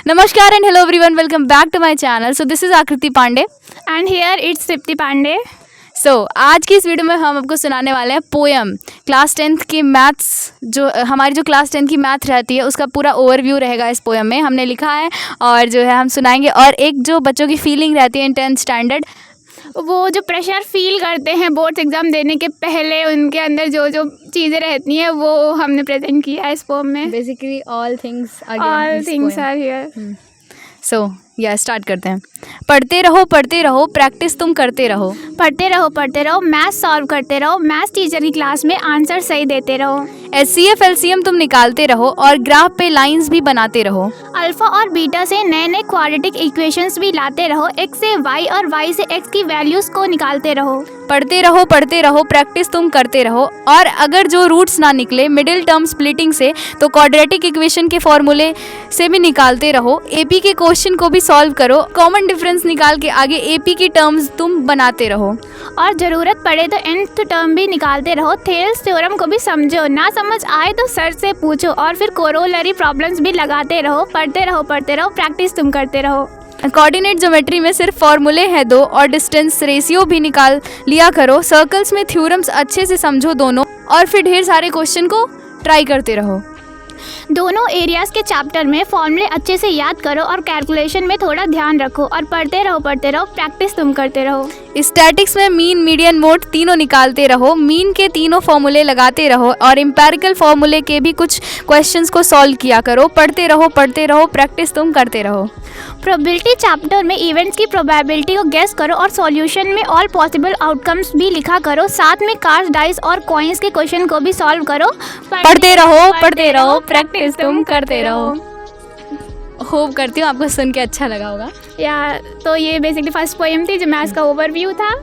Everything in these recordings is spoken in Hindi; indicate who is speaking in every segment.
Speaker 1: Namaskar and hello everyone, welcome back to my channel. So this is Akriti Pandey
Speaker 2: and here it's Tripti Pandey.
Speaker 1: So आज की इस वीडियो में हम आपको सुनाने वाले हैं पोएम क्लास 10th की मैथ्स हमारी जो क्लास 10th की मैथ रहती है उसका पूरा ओवरव्यू रहेगा इस पोएम में हमने लिखा है और जो है हम सुनाएंगे। और एक जो बच्चों की फीलिंग रहती है इन 10th स्टैंडर्ड,
Speaker 2: वो जो प्रेशर फील करते हैं बोर्ड्स एग्ज़ाम देने के पहले, उनके अंदर जो जो चीज़ें रहती हैं वो हमने प्रेजेंट किया है इस पोएम में।
Speaker 1: Basically all things
Speaker 2: are here.
Speaker 1: So या स्टार्ट करते हैं। पढ़ते रहो प्रैक्टिस तुम करते रहो।
Speaker 2: पढ़ते रहो मैथ सॉल्व करते रहो, मैथ्स टीचर की क्लास में आंसर सही देते रहो।
Speaker 1: HCF LCM तुम निकालते रहो और ग्राफ पे लाइंस भी बनाते रहो।
Speaker 2: अल्फा और बीटा से नए नए क्वाड्रेटिक इक्वेशंस भी लाते रहो, x से y और y से x की वैल्यूज़ को निकालते रहो।
Speaker 1: पढ़ते रहो प्रैक्टिस तुम करते रहो और अगर जो रूट्स ना निकले मिडिल टर्म स्प्लिटिंग से तो क्वाड्रेटिक इक्वेशन के फॉर्मूले से भी निकालते रहो। AP के क्वेश्चन को भी सॉल्व करो, कॉमन डिफरेंस निकाल के आगे AP की टर्म्स तुम बनाते रहो।
Speaker 2: और ज़रूरत पड़े तो nth टर्म भी निकालते रहो। थेल्स थ्योरम को भी समझो, ना समझ आए तो सर से पूछो और फिर कोरोलरी प्रॉब्लम्स भी लगाते रहो। पढ़ते रहो प्रैक्टिस तुम करते रहो।
Speaker 1: कोऑर्डिनेट ज्योमेट्री में सिर्फ फॉर्मूले हैं दो और डिस्टेंस रेशियो भी निकाल लिया करो। सर्कल्स में थ्योरम्स अच्छे से समझो दोनों और फिर ढेर सारे क्वेश्चन को ट्राई करते रहो।
Speaker 2: दोनों एरियाज़ के चैप्टर में फॉर्मूले अच्छे से याद करो और कैलकुलेशन में थोड़ा ध्यान रखो और पढ़ते रहो प्रैक्टिस तुम करते रहो।
Speaker 1: स्टैटिक्स में मीन मीडियन मोड तीनों निकालते रहो, मीन के तीनों फॉर्मूले लगाते रहो और एम्पेरिकल फॉर्मूले के भी कुछ क्वेश्चंस को सॉल्व किया करो। पढ़ते रहो प्रैक्टिस तुम करते रहो।
Speaker 2: प्रोबेबिलिटी चैप्टर में इवेंट्स की प्रोबेबिलिटी को गेस करो और सॉल्यूशन में ऑल पॉसिबल आउटकम्स भी लिखा करो। साथ में कार्ड्स, डाइस और कॉइन्स के क्वेश्चन को भी सॉल्व करो।
Speaker 1: पढ़ते रहो प्रैक्टिस तुम करते रहो। होप करती हूँ आपको सुन के अच्छा लगा होगा।
Speaker 2: तो ये बेसिकली फर्स्ट पोएम थी जो मैथ्स का ओवरव्यू था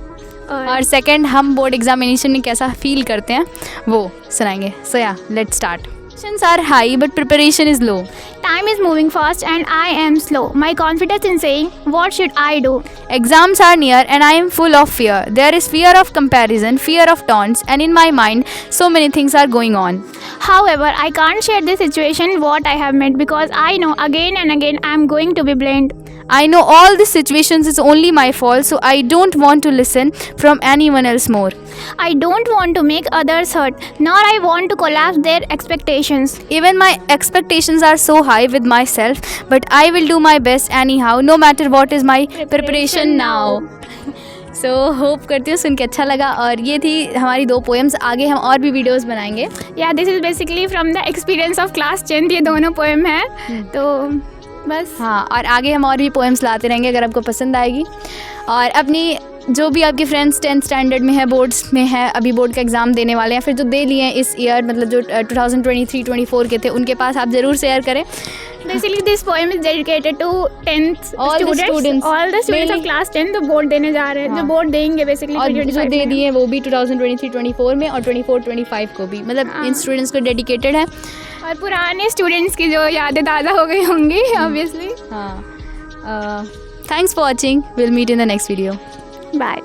Speaker 1: और सेकंड हम बोर्ड एग्जामिनेशन में कैसा फील करते हैं वो सुनाएंगे। सो या let's start. Expectations are high but preparation is low.
Speaker 2: Time is moving fast and I am slow. My confidence in saying, what should I do?
Speaker 1: Exams are near and I am full of fear. There is fear of comparison, fear of taunts, and in my mind, so many things are going on.
Speaker 2: However, I can't share this situation what I have met because I know again and again I am going to be blamed.
Speaker 1: I know all these situations is only my fault, so I don't want to listen from anyone else more.
Speaker 2: I don't want to make others hurt, nor I want to collapse their expectations.
Speaker 1: Even my expectations are so high with myself, but I will do my best anyhow, no matter what is my preparation now. So hope करती हूँ सुन के अच्छा लगा और ये थी हमारी दो पोएम्स। आगे हम और भी वीडियोस बनाएंगे।
Speaker 2: This is basically from the experience of class 10th ये दोनों पोएम हैं। तो बस
Speaker 1: हाँ, और आगे हम और भी पोएम्स लाते रहेंगे अगर आपको पसंद आएगी। और अपनी जो भी आपके फ्रेंड्स 10th स्टैंडर्ड में है, बोर्ड्स में है, अभी बोर्ड का एग्ज़ाम देने वाले हैं, फिर जो दे लिए हैं इस ईयर, मतलब जो 2023-24 के थे, उनके पास आप ज़रूर शेयर करें।
Speaker 2: Basically this poem is dedicated to 10th students, all the students of class 10 तो बोर्ड देने जा रहे हैं, जो बोर्ड देंगे बेसिकली।
Speaker 1: और जो दे दिए वो भी 2023-24 में और 24-25 को भी, मतलब इन स्टूडेंट्स को डेडिकेटेड है।
Speaker 2: और पुराने स्टूडेंट्स की जो यादें ताज़ा हो गई होंगी ऑब्वियसली।
Speaker 1: हाँ, thanks for watching, will meet in the next video.
Speaker 2: Bye.